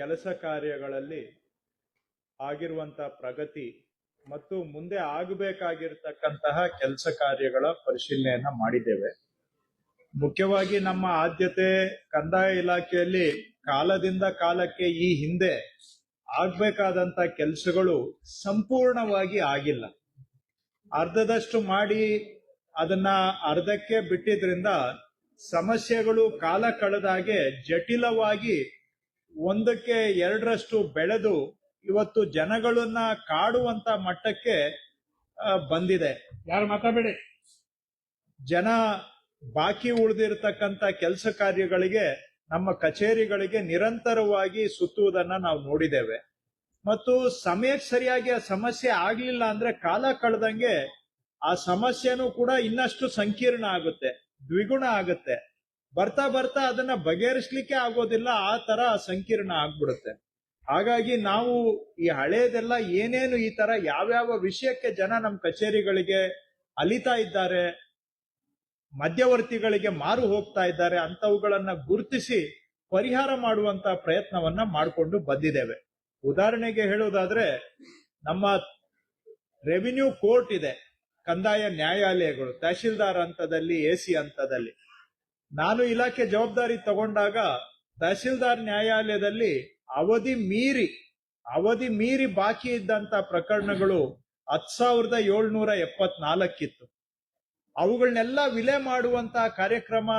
ಕೆಲಸ ಕಾರ್ಯಗಳಲ್ಲಿ ಆಗಿರುವಂತ ಪ್ರಗತಿ ಮತ್ತು ಮುಂದೆ ಆಗಬೇಕಾಗಿರ್ತಕ್ಕಂತಹ ಕೆಲಸ ಕಾರ್ಯಗಳ ಪರಿಶೀಲನೆಯನ್ನ ಮಾಡಿದ್ದೇವೆ. ಮುಖ್ಯವಾಗಿ ನಮ್ಮ ಆದ್ಯತೆ ಕಂದಾಯ ಇಲಾಖೆಯಲ್ಲಿ ಕಾಲದಿಂದ ಕಾಲಕ್ಕೆ ಈ ಹಿಂದೆ ಆಗ್ಬೇಕಾದಂತ ಕೆಲಸಗಳು ಸಂಪೂರ್ಣವಾಗಿ ಆಗಿಲ್ಲ. ಅರ್ಧದಷ್ಟು ಮಾಡಿ ಅದನ್ನ ಅರ್ಧಕ್ಕೆ ಬಿಟ್ಟಿದ್ರಿಂದ ಸಮಸ್ಯೆಗಳು ಕಾಲ ಕಳೆದಾಗೆ ಜಟಿಲವಾಗಿ ಒಂದಕ್ಕೆ ಎರಡರಷ್ಟು ಬೆಳೆದು ಇವತ್ತು ಜನಗಳನ್ನ ಕಾಡುವಂತ ಮಟ್ಟಕ್ಕೆ ಬಂದಿದೆ. ಯಾರು ಮಾತಾಡಬೇಡಿ. ಜನ ಬಾಕಿ ಉಳಿದಿರತಕ್ಕಂತ ಕೆಲಸ ಕಾರ್ಯಗಳಿಗೆ ನಮ್ಮ ಕಚೇರಿಗಳಿಗೆ ನಿರಂತರವಾಗಿ ಸುತ್ತುವುದನ್ನ ನಾವು ನೋಡಿದ್ದೇವೆ. ಮತ್ತು ಸಮಯಕ್ಕೆ ಸರಿಯಾಗಿ ಆ ಸಮಸ್ಯೆ ಆಗ್ಲಿಲ್ಲ ಅಂದ್ರೆ ಕಾಲ ಕಳೆದಂಗೆ ಆ ಸಮಸ್ಯೆನೂ ಕೂಡ ಇನ್ನಷ್ಟು ಸಂಕೀರ್ಣ ಆಗುತ್ತೆ, ದ್ವಿಗುಣ ಆಗುತ್ತೆ. ಬರ್ತಾ ಬರ್ತಾ ಅದನ್ನ ಬಗೆಹರಿಸಲಿಕ್ಕೆ ಆಗೋದಿಲ್ಲ, ಆ ತರ ಸಂಕೀರ್ಣ ಆಗ್ಬಿಡುತ್ತೆ. ಹಾಗಾಗಿ ನಾವು ಈ ಹಳೇದೆಲ್ಲ ಏನೇನು ಈ ತರ ಯಾವ್ಯಾವ ವಿಷಯಕ್ಕೆ ಜನ ನಮ್ಮ ಕಚೇರಿಗಳಿಗೆ ಅಲಿತಾ ಇದ್ದಾರೆ, ಮಧ್ಯವರ್ತಿಗಳಿಗೆ ಮಾರು ಹೋಗ್ತಾ ಇದ್ದಾರೆ ಅಂತವುಗಳನ್ನ ಗುರುತಿಸಿ ಪರಿಹಾರ ಮಾಡುವಂತ ಪ್ರಯತ್ನವನ್ನ ಮಾಡಿಕೊಂಡು ಬಂದಿದ್ದೇವೆ. ಉದಾಹರಣೆಗೆ ಹೇಳುವುದಾದ್ರೆ, ನಮ್ಮ ರೆವಿನ್ಯೂ ಕೋರ್ಟ್ ಇದೆ, ಕಂದಾಯ ನ್ಯಾಯಾಲಯಗಳು ತಹಶೀಲ್ದಾರ್ ಹಂತದಲ್ಲಿ, ಎಸಿ ಹಂತದಲ್ಲಿ. ನಾನು ಇಲಾಖೆ ಜವಾಬ್ದಾರಿ ತಗೊಂಡಾಗ ತಹಶೀಲ್ದಾರ್ ನ್ಯಾಯಾಲಯದಲ್ಲಿ ಅವಧಿ ಮೀರಿ ಬಾಕಿ ಇದ್ದಂತ ಪ್ರಕರಣಗಳು 10,774 ಇತ್ತು. ಅವುಗಳನ್ನೆಲ್ಲ ವಿಲೆ ಮಾಡುವಂತಹ ಕಾರ್ಯಕ್ರಮ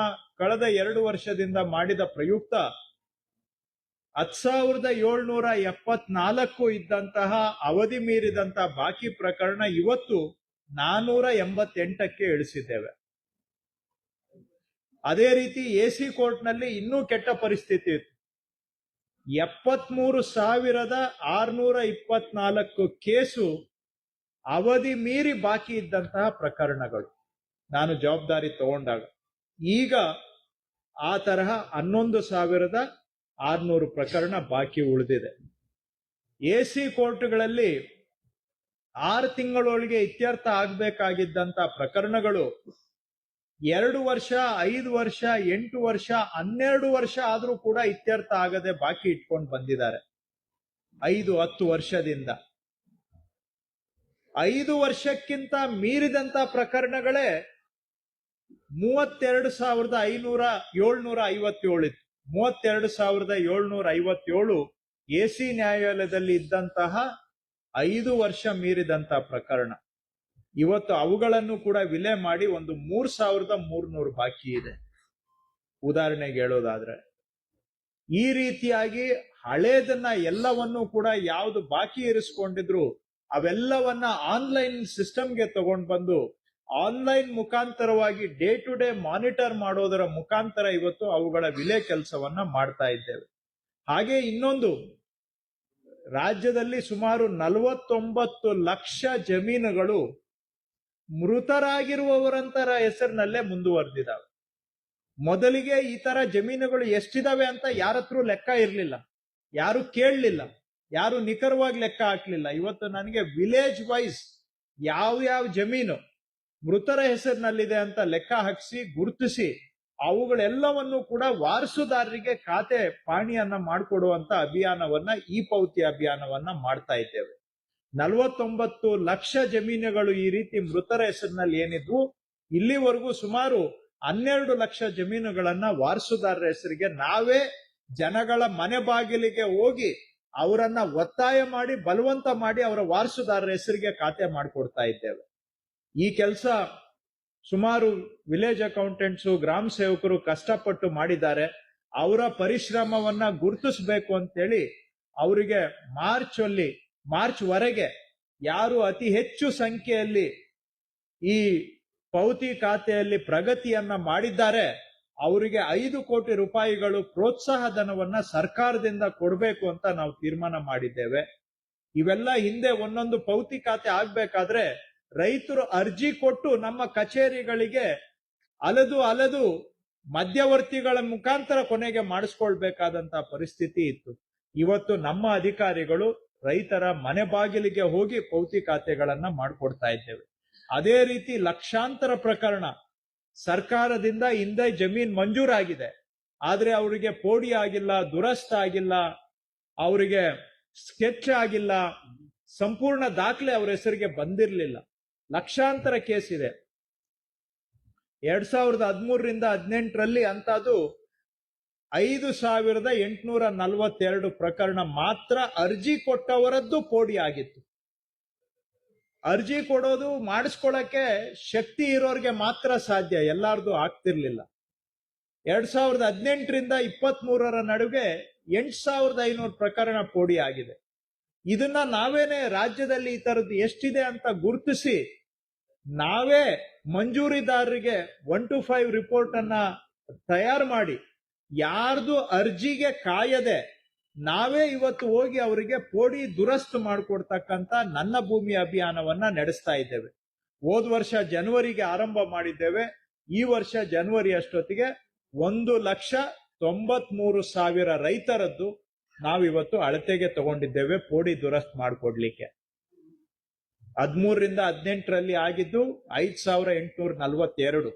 ಕಳೆದ 2 ವರ್ಷದಿಂದ ಮಾಡಿದ ಪ್ರಯುಕ್ತ 10,774 ಇದ್ದಂತಹ ಅವಧಿ ಮೀರಿದಂತಹ ಬಾಕಿ ಪ್ರಕರಣ ಇವತ್ತು 488ಕ್ಕೆ ಇಳಿಸಿದ್ದೇವೆ. ಅದೇ ರೀತಿ ಎಸಿ ಕೋರ್ಟ್ನಲ್ಲಿ ಇನ್ನೂ ಕೆಟ್ಟ ಪರಿಸ್ಥಿತಿ ಇತ್ತು. 73,624 ಕೇಸು ಅವಧಿ ಮೀರಿ ಬಾಕಿ ಇದ್ದಂತಹ ಪ್ರಕರಣಗಳು ನಾನು ಜವಾಬ್ದಾರಿ ತಗೊಂಡಾಗ. ಈಗ ಆ ತರಹ 11,600 ಪ್ರಕರಣ ಬಾಕಿ ಉಳಿದಿದೆ. ಎಸಿ ಕೋರ್ಟ್ಗಳಲ್ಲಿ 6 ತಿಂಗಳೊಳಗೆ ಇತ್ಯರ್ಥ ಆಗಬೇಕಾಗಿದ್ದಂತ ಪ್ರಕರಣಗಳು 2 ವರ್ಷ, 5 ವರ್ಷ, 8 ವರ್ಷ, 12 ವರ್ಷ ಆದ್ರೂ ಕೂಡ ಇತ್ಯರ್ಥ ಆಗದೆ ಬಾಕಿ ಇಟ್ಕೊಂಡು ಬಂದಿದ್ದಾರೆ. 5-10 ವರ್ಷದಿಂದ 5 ವರ್ಷಕ್ಕಿಂತ ಮೀರಿದಂತ ಪ್ರಕರಣಗಳೇ 32,757 ಇತ್ತು. 32,757 ಎಸಿ ನ್ಯಾಯಾಲಯದಲ್ಲಿ ಇದ್ದಂತಹ 5 ವರ್ಷ ಮೀರಿದಂತ ಪ್ರಕರಣ. ಇವತ್ತು ಅವುಗಳನ್ನು ಕೂಡ ವಿಲೆ ಮಾಡಿ ಒಂದು 3,300 ಬಾಕಿ ಇದೆ. ಉದಾಹರಣೆಗೆ ಹೇಳೋದಾದ್ರೆ, ಈ ರೀತಿಯಾಗಿ ಹಳೇದನ್ನ ಎಲ್ಲವನ್ನೂ ಕೂಡ ಯಾವುದು ಬಾಕಿ ಇರಿಸ್ಕೊಂಡಿದ್ರು ಅವೆಲ್ಲವನ್ನ ಆನ್ಲೈನ್ ಸಿಸ್ಟಮ್ಗೆ ತಗೊಂಡು ಬಂದು ಆನ್ಲೈನ್ ಮುಖಾಂತರವಾಗಿ ಡೇ ಟು ಡೇ ಮಾನಿಟರ್ ಮಾಡೋದರ ಮುಖಾಂತರ ಇವತ್ತು ಅವುಗಳ ವಿಲೆ ಕೆಲಸವನ್ನ ಮಾಡ್ತಾ ಇದ್ದೇವೆ. ಹಾಗೆ ಇನ್ನೊಂದು, ರಾಜ್ಯದಲ್ಲಿ ಸುಮಾರು 49 ಲಕ್ಷ ಜಮೀನುಗಳು ಮೃತರಾಗಿರುವವರಂತರ ಹೆಸರಿನಲ್ಲೇ ಮುಂದುವರೆದಿದ್ದಾವೆ. ಮೊದಲಿಗೆ ಈ ತರ ಜಮೀನುಗಳು ಎಷ್ಟಿದಾವೆ ಅಂತ ಯಾರತ್ರ ಲೆಕ್ಕ ಇರಲಿಲ್ಲ, ಯಾರು ಕೇಳಲಿಲ್ಲ, ಯಾರು ನಿಖರವಾಗಿ ಲೆಕ್ಕ ಹಾಕ್ಲಿಲ್ಲ. ಇವತ್ತು ನನಗೆ ವಿಲೇಜ್ ವೈಸ್ ಯಾವ ಜಮೀನು ಮೃತರ ಹೆಸರಿನಲ್ಲಿದೆ ಅಂತ ಲೆಕ್ಕ ಹಾಕಿಸಿ ಗುರುತಿಸಿ ಅವುಗಳೆಲ್ಲವನ್ನು ಕೂಡ ವಾರಸುದಾರರಿಗೆ ಖಾತೆ ಪಾಣಿಯನ್ನ ಮಾಡಿಕೊಡುವಂತ ಅಭಿಯಾನವನ್ನ, ಈ ಪೌತಿ ಅಭಿಯಾನವನ್ನ ಮಾಡ್ತಾ ಇದ್ದೇವೆ. 49 ಲಕ್ಷ ಜಮೀನುಗಳು ಈ ರೀತಿ ಮೃತರ ಹೆಸರಿನಲ್ಲಿ ಏನಿದ್ವು, ಇಲ್ಲಿವರೆಗೂ ಸುಮಾರು 12 ಲಕ್ಷ ಜಮೀನುಗಳನ್ನ ವಾರಸುದಾರರ ಹೆಸರಿಗೆ ನಾವೇ ಜನಗಳ ಮನೆ ಬಾಗಿಲಿಗೆ ಹೋಗಿ ಅವರನ್ನ ಒತ್ತಾಯ ಮಾಡಿ, ಬಲವಂತ ಮಾಡಿ ಅವರ ವಾರಸುದಾರರ ಹೆಸರಿಗೆ ಖಾತೆ ಮಾಡಿಕೊಡ್ತಾ ಇದ್ದೇವೆ. ಈ ಕೆಲಸ ಸುಮಾರು ವಿಲೇಜ್ ಅಕೌಂಟೆಂಟ್ಸು, ಗ್ರಾಮ ಸೇವಕರು ಕಷ್ಟಪಟ್ಟು ಮಾಡಿದ್ದಾರೆ. ಅವರ ಪರಿಶ್ರಮವನ್ನ ಗುರುತಿಸಬೇಕು ಅಂತೇಳಿ ಅವರಿಗೆ ಮಾರ್ಚ್ ವರೆಗೆ ಯಾರು ಅತಿ ಹೆಚ್ಚು ಸಂಖ್ಯೆಯಲ್ಲಿ ಈ ಪೌತಿ ಖಾತೆಯಲ್ಲಿ ಪ್ರಗತಿಯನ್ನ ಮಾಡಿದ್ದಾರೆ ಅವರಿಗೆ 5 ಕೋಟಿ ರೂಪಾಯಿಗಳು ಪ್ರೋತ್ಸಾಹ ಧನವನ್ನ ಸರ್ಕಾರದಿಂದ ಕೊಡಬೇಕು ಅಂತ ನಾವು ತೀರ್ಮಾನ ಮಾಡಿದ್ದೇವೆ. ಇವೆಲ್ಲ ಹಿಂದೆ ಒಂದೊಂದು ಪೌತಿ ಖಾತೆ ಆಗ್ಬೇಕಾದ್ರೆ ರೈತರು ಅರ್ಜಿ ಕೊಟ್ಟು ನಮ್ಮ ಕಚೇರಿಗಳಿಗೆ ಅಲೆದು ಮಧ್ಯವರ್ತಿಗಳ ಮುಖಾಂತರ ಕೊನೆಗೆ ಮಾಡಿಸ್ಕೊಳ್ಬೇಕಾದಂತ ಪರಿಸ್ಥಿತಿ ಇತ್ತು. ಇವತ್ತು ನಮ್ಮ ಅಧಿಕಾರಿಗಳು ರೈತರ ಮನೆ ಬಾಗಿಲಿಗೆ ಹೋಗಿ ಪೌತಿ ಖಾತೆಗಳನ್ನ ಮಾಡಿಕೊಡ್ತಾ ಇದ್ದೇವೆ. ಅದೇ ರೀತಿ ಲಕ್ಷಾಂತರ ಪ್ರಕರಣ ಸರ್ಕಾರದಿಂದ ಹಿಂದೆ ಜಮೀನ್ ಮಂಜೂರಾಗಿದೆ, ಆದ್ರೆ ಅವರಿಗೆ ಪೋಡಿ ಆಗಿಲ್ಲ, ದುರಸ್ತ ಆಗಿಲ್ಲ, ಅವರಿಗೆ ಸ್ಕೆಚ್ ಆಗಿಲ್ಲ, ಸಂಪೂರ್ಣ ದಾಖಲೆ ಅವರ ಹೆಸರಿಗೆ ಬಂದಿರಲಿಲ್ಲ. ಲಕ್ಷಾಂತರ ಕೇಸ್ ಇದೆ. 2013ರಿಂದ 18ರಲ್ಲಿ ಅಂತದ್ದು 5842 ಪ್ರಕರಣ ಮಾತ್ರ ಅರ್ಜಿ ಕೊಟ್ಟವರದ್ದು ಪೋಡಿ ಆಗಿತ್ತು. ಅರ್ಜಿ ಕೊಡೋದು ಮಾಡಿಸ್ಕೊಳ್ಳಕ್ಕೆ ಶಕ್ತಿ ಇರೋರಿಗೆ ಮಾತ್ರ ಸಾಧ್ಯ, ಎಲ್ಲಾರ್ದು ಆಗ್ತಿರ್ಲಿಲ್ಲ. 2018ರಿಂದ 23ರ ನಡುವೆ 8500 ಪ್ರಕರಣ ಪೋಡಿ ಆಗಿದೆ. ಇದನ್ನ ನಾವೇನೆ ರಾಜ್ಯದಲ್ಲಿ ಈ ತರದ್ದು ಎಷ್ಟಿದೆ ಅಂತ ಗುರುತಿಸಿ ನಾವೇ ಮಂಜೂರಿದಾರರಿಗೆ 1 to 5 ರಿಪೋರ್ಟ್ ಅನ್ನ ತಯಾರು ಮಾಡಿ ಯಾರ್ದು ಅರ್ಜಿಗೆ ಕಾಯದೆ ನಾವೇ ಇವತ್ತು ಹೋಗಿ ಅವರಿಗೆ ಪೋಡಿ ದುರಸ್ತು ಮಾಡಿಕೊಡ್ತಕ್ಕಂತ ನನ್ನ ಭೂಮಿ ಅಭಿಯಾನವನ್ನ ನಡೆಸ್ತಾ ಇದ್ದೇವೆ. ಹೋದ ವರ್ಷ ಜನವರಿಗೆ ಆರಂಭ ಮಾಡಿದ್ದೇವೆ. ಈ ವರ್ಷ ಜನವರಿ ಅಷ್ಟೊತ್ತಿಗೆ 1,93,000 ರೈತರದ್ದು ನಾವಿವತ್ತು ಅಳತೆಗೆ ತಗೊಂಡಿದ್ದೇವೆ ಪೋಡಿ ದುರಸ್ತು ಮಾಡಿಕೊಡ್ಲಿಕ್ಕೆ. 13ರಿಂದ 18ರಲ್ಲಿ ಆಗಿದ್ದು 5,842,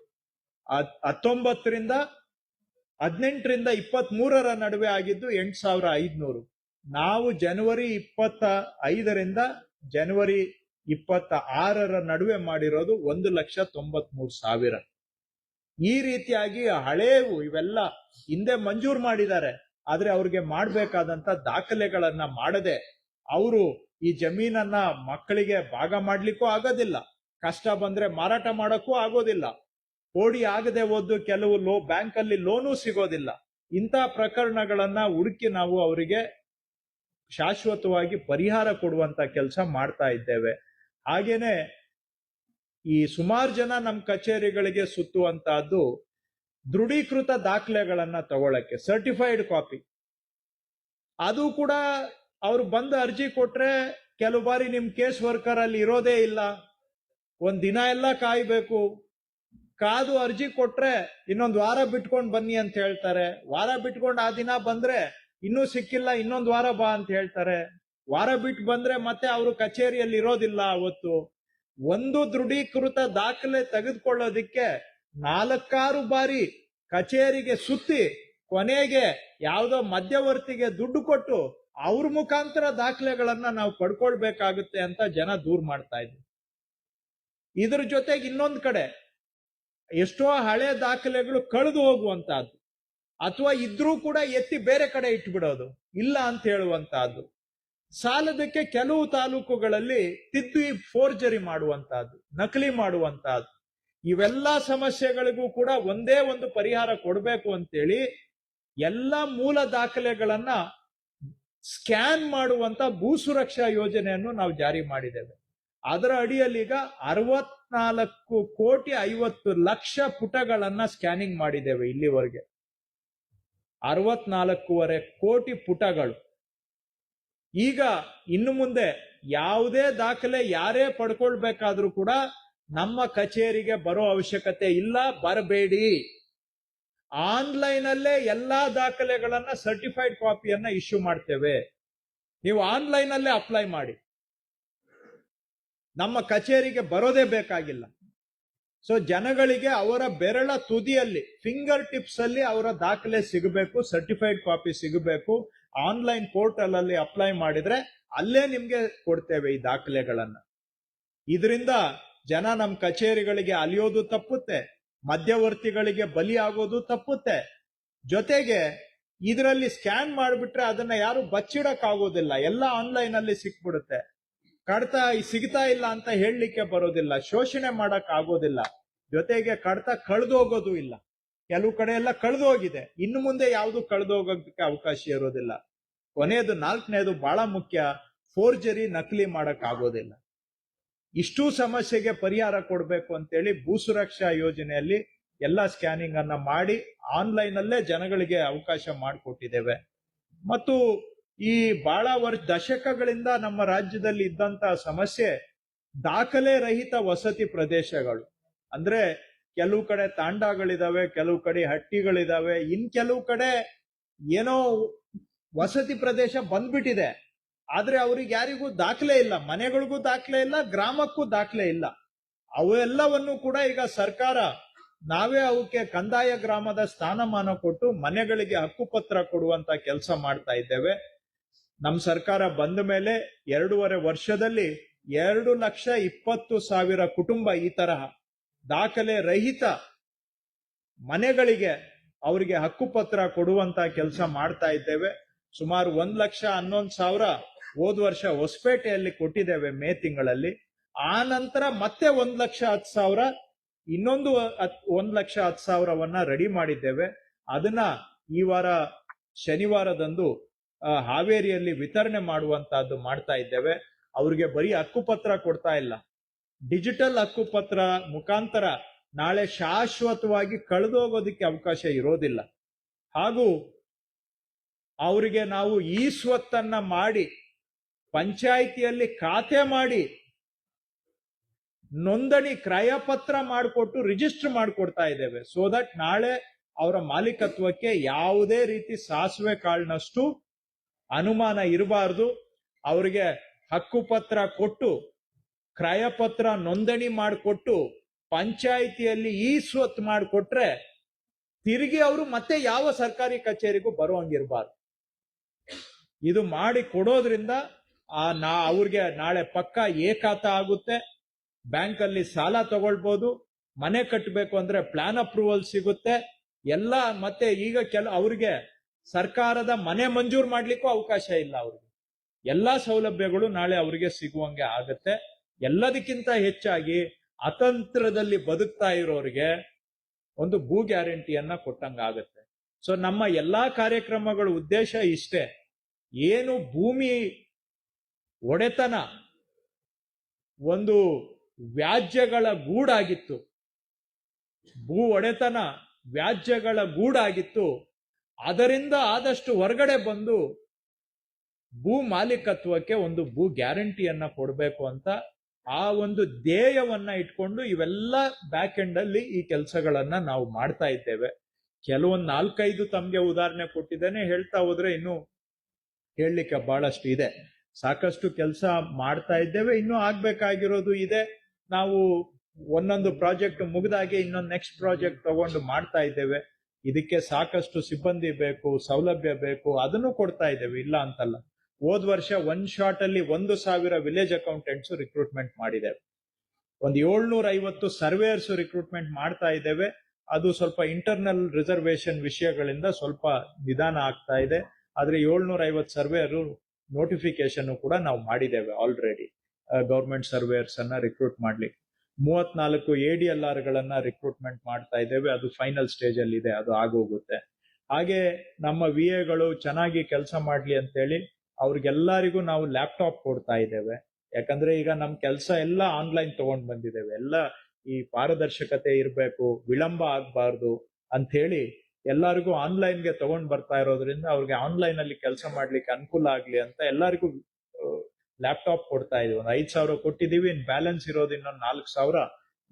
19ರಿಂದ 18ರಿಂದ 23ರ ನಡುವೆ ಆಗಿದ್ದು 8,500. ನಾವು ಜನವರಿ 25ರಿಂದ ಜನವರಿ 26ರ ನಡುವೆ ಮಾಡಿರೋದು 1,93,000. ಈ ರೀತಿಯಾಗಿ ಹಳೇವು ಇವೆಲ್ಲ ಹಿಂದೆ ಮಂಜೂರು ಮಾಡಿದ್ದಾರೆ, ಆದ್ರೆ ಅವ್ರಿಗೆ ಮಾಡಬೇಕಾದಂತ ದಾಖಲೆಗಳನ್ನ ಮಾಡದೆ ಅವರು ಈ ಜಮೀನನ್ನ ಮಕ್ಕಳಿಗೆ ಭಾಗ ಮಾಡ್ಲಿಕ್ಕೂ ಆಗೋದಿಲ್ಲ, ಕಷ್ಟ ಬಂದ್ರೆ ಮಾರಾಟ ಮಾಡಕ್ಕೂ ಆಗೋದಿಲ್ಲ, ಪೋಡಿ ಆಗದೆ ಹೋದ್ದು ಕೆಲವು ಬ್ಯಾಂಕ್ ಅಲ್ಲಿ ಲೋನು ಸಿಗೋದಿಲ್ಲ. ಇಂಥ ಪ್ರಕರಣಗಳನ್ನ ಹುಡುಕಿ ನಾವು ಅವರಿಗೆ ಶಾಶ್ವತವಾಗಿ ಪರಿಹಾರ ಕೊಡುವಂತ ಕೆಲಸ ಮಾಡ್ತಾ ಇದ್ದೇವೆ. ಹಾಗೇನೆ ಈ ಸುಮಾರು ಜನ ನಮ್ಮ ಕಚೇರಿಗಳಿಗೆ ಸುತ್ತುವಂತಹದ್ದು ದೃಢೀಕೃತ ದಾಖಲೆಗಳನ್ನ ತಗೊಳಕ್ಕೆ, ಸರ್ಟಿಫೈಡ್ ಕಾಪಿ. ಅದು ಕೂಡ ಅವ್ರು ಬಂದು ಅರ್ಜಿ ಕೊಟ್ರೆ ಕೆಲವು ಬಾರಿ ನಿಮ್ ಕೇಸ್ ವರ್ಕರ್ ಅಲ್ಲಿ ಇರೋದೇ ಇಲ್ಲ, ಒಂದ್ ದಿನ ಎಲ್ಲ ಕಾಯ್ಬೇಕು. ಕಾದು ಅರ್ಜಿ ಕೊಟ್ರೆ ಇನ್ನೊಂದು ವಾರ ಬಿಟ್ಕೊಂಡು ಬನ್ನಿ ಅಂತ ಹೇಳ್ತಾರೆ. ವಾರ ಬಿಟ್ಕೊಂಡು ಆ ದಿನ ಬಂದ್ರೆ ಇನ್ನೂ ಸಿಕ್ಕಿಲ್ಲ, ಇನ್ನೊಂದು ವಾರ ಬಾ ಅಂತ ಹೇಳ್ತಾರೆ. ವಾರ ಬಿಟ್ಟು ಬಂದ್ರೆ ಮತ್ತೆ ಅವರು ಕಚೇರಿಯಲ್ಲಿ ಇರೋದಿಲ್ಲ. ಅವತ್ತು ಒಂದು ದೃಢೀಕೃತ ದಾಖಲೆ ತೆಗೆದುಕೊಳ್ಳೋದಿಕ್ಕೆ 4-6 ಬಾರಿ ಕಚೇರಿಗೆ ಸುತ್ತಿ ಕೊನೆಗೆ ಯಾವುದೋ ಮಧ್ಯವರ್ತಿಗೆ ದುಡ್ಡು ಕೊಟ್ಟು ಅವ್ರ ಮುಖಾಂತರ ದಾಖಲೆಗಳನ್ನ ನಾವು ಪಡ್ಕೊಳ್ಬೇಕಾಗುತ್ತೆ ಅಂತ ಜನ ದೂರ ಮಾಡ್ತಾ ಇದ್ವಿ. ಇದ್ರ ಜೊತೆಗೆ ಇನ್ನೊಂದು ಕಡೆ ಎಷ್ಟೋ ಹಳೆ ದಾಖಲೆಗಳು ಕಳೆದು ಹೋಗುವಂತಹದ್ದು, ಅಥವಾ ಇದ್ರೂ ಕೂಡ ಎತ್ತಿ ಬೇರೆ ಕಡೆ ಇಟ್ಬಿಡೋದು, ಇಲ್ಲ ಅಂತ ಹೇಳುವಂತಹದ್ದು. ಸಾಲದಕ್ಕೆ ಕೆಲವು ತಾಲೂಕುಗಳಲ್ಲಿ ತಿದ್ದಿ ಫೋರ್ಜರಿ ಮಾಡುವಂತಹದ್ದು, ನಕಲಿ ಮಾಡುವಂತಹದ್ದು. ಇವೆಲ್ಲ ಸಮಸ್ಯೆಗಳಿಗೂ ಕೂಡ ಒಂದೇ ಒಂದು ಪರಿಹಾರ ಕೊಡಬೇಕು ಅಂತೇಳಿ ಎಲ್ಲ ಮೂಲ ದಾಖಲೆಗಳನ್ನ ಸ್ಕ್ಯಾನ್ ಮಾಡುವಂತ ಭೂ ಸುರಕ್ಷಾ ಯೋಜನೆಯನ್ನು ನಾವು ಜಾರಿ ಮಾಡಿದ್ದೇವೆ. ಅದರ ಅಡಿಯಲ್ಲಿ ಈಗ 64,50,00,000 ಪುಟಗಳನ್ನ ಸ್ಕ್ಯಾನಿಂಗ್ ಮಾಡಿದ್ದೇವೆ ಇಲ್ಲಿವರೆಗೆ. 64.5 ಕೋಟಿ ಪುಟಗಳು. ಈಗ ಇನ್ನು ಮುಂದೆ ಯಾವುದೇ ದಾಖಲೆ ಯಾರೇ ಪಡ್ಕೊಳ್ಬೇಕಾದ್ರೂ ಕೂಡ ನಮ್ಮ ಕಚೇರಿಗೆ ಬರೋ ಅವಶ್ಯಕತೆ ಇಲ್ಲ, ಬರಬೇಡಿ. ಆನ್ಲೈನ್ ಅಲ್ಲೇ ಎಲ್ಲಾ ದಾಖಲೆಗಳನ್ನ ಸರ್ಟಿಫೈಡ್ ಕಾಪಿಯನ್ನ ಇಶ್ಯೂ ಮಾಡ್ತೇವೆ. ನೀವು ಆನ್ಲೈನ್ ಅಲ್ಲೇ ಅಪ್ಲೈ ಮಾಡಿ, ನಮ್ಮ ಕಚೇರಿಗೆ ಬರೋದೇ ಬೇಕಾಗಿಲ್ಲ. ಸೊ ಜನಗಳಿಗೆ ಅವರ ಬೆರಳ ತುದಿಯಲ್ಲಿ, ಫಿಂಗರ್ ಟಿಪ್ಸ್ ಅಲ್ಲಿ ಅವರ ದಾಖಲೆ ಸಿಗಬೇಕು, ಸರ್ಟಿಫೈಡ್ ಕಾಪಿ ಸಿಗಬೇಕು. ಆನ್ಲೈನ್ ಪೋರ್ಟಲ್ ಅಲ್ಲಿ ಅಪ್ಲೈ ಮಾಡಿದ್ರೆ ಅಲ್ಲೇ ನಿಮ್ಗೆ ಕೊಡ್ತೇವೆ ಈ ದಾಖಲೆಗಳನ್ನ. ಇದರಿಂದ ಜನ ನಮ್ಮ ಕಚೇರಿಗಳಿಗೆ ಅಲಿಯೋದು ತಪ್ಪುತ್ತೆ, ಮಧ್ಯವರ್ತಿಗಳಿಗೆ ಬಲಿ ಆಗೋದು ತಪ್ಪುತ್ತೆ. ಜೊತೆಗೆ ಇದರಲ್ಲಿ ಸ್ಕ್ಯಾನ್ ಮಾಡಿಬಿಟ್ರೆ ಅದನ್ನ ಯಾರು ಬಚ್ಚಿಡಕ್ ಆಗೋದಿಲ್ಲ, ಎಲ್ಲ ಆನ್ಲೈನ್ ಅಲ್ಲಿ ಸಿಕ್ಬಿಡುತ್ತೆ. ಕಡತ ಸಿಗ್ತಾ ಇಲ್ಲ ಅಂತ ಹೇಳಲಿಕ್ಕೆ ಬರೋದಿಲ್ಲ, ಶೋಷಣೆ ಮಾಡಕ್ ಆಗೋದಿಲ್ಲ. ಜೊತೆಗೆ ಕಡತ ಕಳೆದೋಗೋದು ಇಲ್ಲ, ಕೆಲವು ಕಡೆ ಎಲ್ಲ ಕಳೆದೋಗಿದೆ, ಇನ್ನು ಮುಂದೆ ಯಾವುದು ಕಳೆದೋಗೋದಕ್ಕೆ ಅವಕಾಶ ಇರೋದಿಲ್ಲ. ಕೊನೆಯದು 4ನೇದು ಬಹಳ ಮುಖ್ಯ, ಫೋರ್ಜರಿ, ನಕಲಿ ಮಾಡಕ್ ಆಗೋದಿಲ್ಲ. ಇಷ್ಟೂ ಸಮಸ್ಯೆಗೆ ಪರಿಹಾರ ಕೊಡಬೇಕು ಅಂತೇಳಿ ಭೂ ಸುರಕ್ಷಾ ಯೋಜನೆಯಲ್ಲಿ ಎಲ್ಲ ಸ್ಕ್ಯಾನಿಂಗ್ ಅನ್ನ ಮಾಡಿ ಆನ್ಲೈನ್ ಅಲ್ಲೇ ಜನಗಳಿಗೆ ಅವಕಾಶ ಮಾಡಿಕೊಟ್ಟಿದ್ದೇವೆ. ಮತ್ತು ಈ ಬಹಳ ದಶಕಗಳಿಂದ ನಮ್ಮ ರಾಜ್ಯದಲ್ಲಿ ಇದ್ದಂತಹ ಸಮಸ್ಯೆ ದಾಖಲೆ ರಹಿತ ವಸತಿ ಪ್ರದೇಶಗಳು. ಅಂದ್ರೆ ಕೆಲವು ಕಡೆ ತಾಂಡಗಳಿದಾವೆ, ಕೆಲವು ಕಡೆ ಹಟ್ಟಿಗಳಿದಾವೆ, ಕೆಲವು ಕಡೆ ಏನೋ ವಸತಿ ಪ್ರದೇಶ ಬಂದ್ಬಿಟ್ಟಿದೆ, ಆದ್ರೆ ಅವ್ರಿಗೆ ಯಾರಿಗೂ ದಾಖಲೆ ಇಲ್ಲ, ಮನೆಗಳಿಗೂ ದಾಖಲೆ ಇಲ್ಲ, ಗ್ರಾಮಕ್ಕೂ ದಾಖಲೆ ಇಲ್ಲ. ಅವೆಲ್ಲವನ್ನು ಕೂಡ ಈಗ ಸರ್ಕಾರ ನಾವೇ ಅವಕ್ಕೆ ಕಂದಾಯ ಗ್ರಾಮದ ಸ್ಥಾನಮಾನ ಕೊಟ್ಟು ಮನೆಗಳಿಗೆ ಹಕ್ಕುಪತ್ರ ಕೊಡುವಂತ ಕೆಲಸ ಮಾಡ್ತಾ ಇದ್ದೇವೆ. ನಮ್ಮ ಸರ್ಕಾರ ಬಂದ ಮೇಲೆ 2.5 ವರ್ಷದಲ್ಲಿ 2,20,000 ಕುಟುಂಬ ಈ ತರಹ ದಾಖಲೆ ರಹಿತ ಮನೆಗಳಿಗೆ ಅವರಿಗೆ ಹಕ್ಕುಪತ್ರ ಕೊಡುವಂತ ಕೆಲಸ ಮಾಡ್ತಾ ಇದ್ದೇವೆ. ಸುಮಾರು 1,11,000 ಹೋದ ವರ್ಷ ಹೊಸಪೇಟೆಯಲ್ಲಿ ಕೊಟ್ಟಿದ್ದೇವೆ ಮೇ ತಿಂಗಳಲ್ಲಿ. ಆ ನಂತರ ಮತ್ತೆ 1,10,000 ಇನ್ನೊಂದು 1,10,000 ರೆಡಿ ಮಾಡಿದ್ದೇವೆ. ಅದನ್ನ ಈ ವಾರ ಶನಿವಾರದಂದು ಹಾವೇರಿಯಲ್ಲಿ ವಿತರಣೆ ಮಾಡುವಂತಹದ್ದು ಮಾಡ್ತಾ ಇದ್ದೇವೆ. ಅವ್ರಿಗೆ ಬರೀ ಹಕ್ಕುಪತ್ರ ಕೊಡ್ತಾ ಇಲ್ಲ, ಡಿಜಿಟಲ್ ಹಕ್ಕುಪತ್ರ ಮುಖಾಂತರ ನಾಳೆ ಶಾಶ್ವತವಾಗಿ ಕಳೆದೋಗೋದಕ್ಕೆ ಅವಕಾಶ ಇರೋದಿಲ್ಲ. ಹಾಗೂ ಅವರಿಗೆ ನಾವು ಈ ಸ್ವತ್ತನ್ನ ಮಾಡಿ ಪಂಚಾಯಿತಿಯಲ್ಲಿ ಖಾತೆ ಮಾಡಿ ನೋಂದಣಿ ಕ್ರಯಪತ್ರ ಮಾಡಿಕೊಟ್ಟು ರಿಜಿಸ್ಟರ್ ಮಾಡಿಕೊಡ್ತಾ ಇದ್ದೇವೆ. ಸೋ ದಟ್ ನಾಳೆ ಅವರ ಮಾಲೀಕತ್ವಕ್ಕೆ ಯಾವುದೇ ರೀತಿ ಸಾಸಿವೆ ಕಾಳಿನಷ್ಟು ಅನುಮಾನ ಇರಬಾರ್ದು. ಅವರಿಗೆ ಹಕ್ಕುಪತ್ರ ಕೊಟ್ಟು ಕ್ರಯಪತ್ರ ನೋಂದಣಿ ಮಾಡಿಕೊಟ್ಟು ಪಂಚಾಯಿತಿಯಲ್ಲಿ ಈ ಸ್ವತ್ತು ಮಾಡಿಕೊಟ್ರೆ ತಿರುಗಿ ಅವರು ಮತ್ತೆ ಯಾವ ಸರ್ಕಾರಿ ಕಚೇರಿಗೂ ಬರುವಂಗಿರ್ಬಾರ್ದು. ಇದು ಮಾಡಿ ಕೊಡೋದ್ರಿಂದ ಅವ್ರಿಗೆ ನಾಳೆ ಪಕ್ಕ ಏಕಾತ ಆಗುತ್ತೆ. ಬ್ಯಾಂಕ್ ಅಲ್ಲಿ ಸಾಲ ತಗೊಳ್ಬಹುದು, ಮನೆ ಕಟ್ಟಬೇಕು ಅಂದ್ರೆ ಪ್ಲಾನ್ ಅಪ್ರೂವಲ್ ಸಿಗುತ್ತೆ ಎಲ್ಲ. ಮತ್ತೆ ಈಗ ಅವ್ರಿಗೆ ಸರ್ಕಾರದ ಮನೆ ಮಂಜೂರು ಮಾಡ್ಲಿಕ್ಕೂ ಅವಕಾಶ ಇಲ್ಲ. ಅವ್ರಿಗೆ ಎಲ್ಲಾ ಸೌಲಭ್ಯಗಳು ನಾಳೆ ಅವರಿಗೆ ಸಿಗುವಂಗೆ ಆಗತ್ತೆ. ಎಲ್ಲದಕ್ಕಿಂತ ಹೆಚ್ಚಾಗಿ ಅತಂತ್ರದಲ್ಲಿ ಬದುಕ್ತಾ ಇರೋರಿಗೆ ಒಂದು ಭೂ ಗ್ಯಾರಂಟಿಯನ್ನ ಕೊಟ್ಟಂಗಾಗತ್ತೆ. ಸೊ ನಮ್ಮ ಎಲ್ಲಾ ಕಾರ್ಯಕ್ರಮಗಳ ಉದ್ದೇಶ ಇಷ್ಟೇ. ಏನು ಭೂಮಿ ಒಡೆತನ ಒಂದು ವ್ಯಾಜ್ಯಗಳ ಗೂಡಾಗಿತ್ತು, ಭೂ ಒಡೆತನ ವ್ಯಾಜ್ಯಗಳ ಗೂಡಾಗಿತ್ತು, ಅದರಿಂದ ಆದಷ್ಟು ಹೊರಗಡೆ ಬಂದು ಭೂ ಮಾಲೀಕತ್ವಕ್ಕೆ ಒಂದು ಭೂ ಗ್ಯಾರಂಟಿಯನ್ನ ಕೊಡಬೇಕು ಅಂತ ಆ ಒಂದು ಧ್ಯೇಯವನ್ನ ಇಟ್ಕೊಂಡು ಇವೆಲ್ಲ ಬ್ಯಾಕ್ ಎಂಡ್ ಅಲ್ಲಿ ಈ ಕೆಲಸಗಳನ್ನ ನಾವು ಮಾಡ್ತಾ ಇದ್ದೇವೆ. ಕೆಲವೊಂದು 4-5 ತಮ್ಗೆ ಉದಾಹರಣೆ ಕೊಟ್ಟಿದ್ದೇನೆ. ಹೇಳ್ತಾ ಹೋದ್ರೆ ಇನ್ನು ಹೇಳಲಿಕ್ಕೆ ಬಹಳಷ್ಟು ಇದೆ. ಸಾಕಷ್ಟು ಕೆಲಸ ಮಾಡ್ತಾ ಇದ್ದೇವೆ, ಇನ್ನೂ ಆಗ್ಬೇಕಾಗಿರೋದು ಇದೆ. ನಾವು ಒಂದೊಂದು ಪ್ರಾಜೆಕ್ಟ್ ಮುಗಿದಾಗೆ ಇನ್ನೊಂದು ನೆಕ್ಸ್ಟ್ ಪ್ರಾಜೆಕ್ಟ್ ತಗೊಂಡು ಮಾಡ್ತಾ ಇದ್ದೇವೆ. ಇದಕ್ಕೆ ಸಾಕಷ್ಟು ಸಿಬ್ಬಂದಿ ಬೇಕು, ಸೌಲಭ್ಯ ಬೇಕು, ಅದನ್ನು ಕೊಡ್ತಾ ಇದ್ದೇವೆ, ಇಲ್ಲ ಅಂತಲ್ಲ. ಹೋದ್ ವರ್ಷ 1 ಶಾಟ್ ಅಲ್ಲಿ 1,000 ವಿಲೇಜ್ ಅಕೌಂಟೆಂಟ್ಸ್ ರಿಕ್ರೂಟ್ಮೆಂಟ್ ಮಾಡಿದ್ದೇವೆ. ಒಂದು 750 ಸರ್ವೇಯರ್ಸ್ ರಿಕ್ರೂಟ್ಮೆಂಟ್ ಮಾಡ್ತಾ ಇದ್ದೇವೆ. ಅದು ಸ್ವಲ್ಪ ಇಂಟರ್ನಲ್ ರಿಸರ್ವೇಶನ್ ವಿಷಯಗಳಿಂದ ಸ್ವಲ್ಪ ನಿಧಾನ ಆಗ್ತಾ ಇದೆ. ಆದ್ರೆ 750 ಸರ್ವೇಯರ್ ನೋಟಿಫಿಕೇಶನ್ ಕೂಡ ನಾವು ಮಾಡಿದ್ದೇವೆ ಆಲ್ರೆಡಿ. ಗವರ್ಮೆಂಟ್ ಸರ್ವೇಯರ್ಸ್ ಅನ್ನ ರಿಕ್ರೂಟ್ ಮಾಡ್ಲಿಕ್ಕೆ 34 ADLR ಗಳನ್ನ ರಿಕ್ರೂಟ್ಮೆಂಟ್ ಮಾಡ್ತಾ ಇದ್ದೇವೆ. ಅದು ಫೈನಲ್ ಸ್ಟೇಜ್ ಅಲ್ಲಿ ಇದೆ, ಅದು ಆಗೋಗುತ್ತೆ. ಹಾಗೆ ನಮ್ಮ VAಗಳು ಚೆನ್ನಾಗಿ ಕೆಲಸ ಮಾಡ್ಲಿ ಅಂತೇಳಿ ಅವ್ರಿಗೆಲ್ಲರಿಗೂ ನಾವು ಲ್ಯಾಪ್ಟಾಪ್ ಕೊಡ್ತಾ ಇದ್ದೇವೆ. ಯಾಕಂದ್ರೆ ಈಗ ನಮ್ ಕೆಲಸ ಎಲ್ಲ ಆನ್ಲೈನ್ ತಗೊಂಡ್ ಬಂದಿದ್ದೇವೆ. ಎಲ್ಲ ಈ ಪಾರದರ್ಶಕತೆ ಇರಬೇಕು, ವಿಳಂಬ ಆಗ್ಬಾರ್ದು ಅಂತ ಹೇಳಿ ಎಲ್ಲರಿಗೂ ಆನ್ಲೈನ್ಗೆ ತಗೊಂಡ್ ಬರ್ತಾ ಇರೋದ್ರಿಂದ ಅವ್ರಿಗೆ ಆನ್ಲೈನ್ ಅಲ್ಲಿ ಕೆಲಸ ಮಾಡ್ಲಿಕ್ಕೆ ಅನುಕೂಲ ಆಗ್ಲಿ ಅಂತ ಎಲ್ಲರಿಗೂ ಲ್ಯಾಪ್ಟಾಪ್ ಕೊಡ್ತಾ ಇದೀವಿ. ಒಂದು 5,000 ಕೊಟ್ಟಿದೀವಿ. ಇನ್ ಬ್ಯಾಲೆನ್ಸ್ ಇರೋದು ಇನ್ನೊಂದು 4,000